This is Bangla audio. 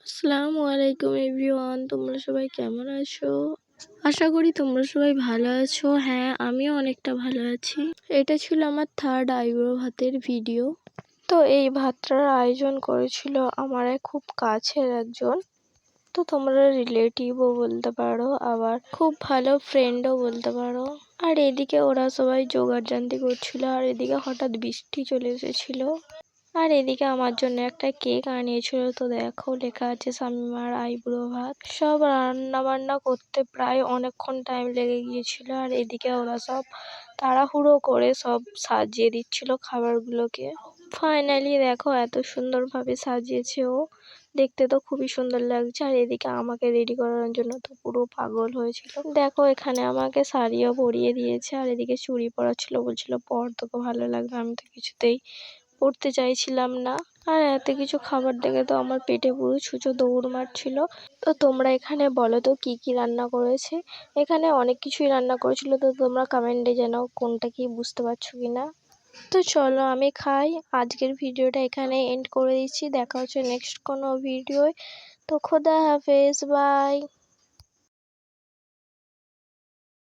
আসসালামু আলাইকুম এভরিওয়ান, তোমরা সবাই কেমন আছো? আশা করি তোমরা সবাই ভালো আছো। হ্যাঁ, আমিও অনেকটা ভালো আছি। এটা ছিল আমার থার্ড আইব্রো ভাতের ভিডিও। তো এই ভাতটার আয়োজন করেছিল আমার এক খুব কাছের একজন, তো তোমরা রিলেটিভও বলতে পারো, আবার খুব ভালো ফ্রেন্ডও বলতে পারো। আর এদিকে ওরা সবাই জোগাড়যন্ত্র করছিল, আর এদিকে হঠাৎ বৃষ্টি চলে এসেছিল। আর এদিকে আমার জন্য একটা কেক আনিয়েছিল। তো দেখো, লেখা আছে শামিমার আইব্রো ভাত। সব রান্না বান্না করতে প্রায় অনেকক্ষণ টাইম লেগে গিয়েছিল। আর এদিকে ওরা সব তাড়াহুড়ো করে সব সাজিয়ে দিচ্ছিল খাবারগুলোকে। ফাইনালি দেখো, এত সুন্দরভাবে সাজিয়েছে ও, দেখতে তো খুবই সুন্দর লাগছে। আর এদিকে আমাকে রেডি করার জন্য তো পুরো পাগল হয়েছিল। দেখো, এখানে আমাকে শাড়িও পরিয়ে দিয়েছে, আর এদিকে চুড়ি পরাচ্ছিল, বলছিল পর, তোকে ভালো লাগবে। আমি তো কিছুতেই পড়তে চাইছিলাম না। আর এত কিছু খাবার দেখে তো আমার পেটে পুরো ছুঁচো দৌড় মারছিল। তো তোমরা এখানে বলো তো কি কি রান্না করেছে। এখানে অনেক কিছুই রান্না করেছিল, তো তোমরা কমেন্টে জানাও কোনটা কি বুঝতে পারছো কিনা। তো চলো আমি খাই। আজকের ভিডিওটা এখানে এন্ড করে দিচ্ছি। দেখা হচ্ছে নেক্সট কোনো ভিডিওয়। তো খোদা হাফেজ, বাই।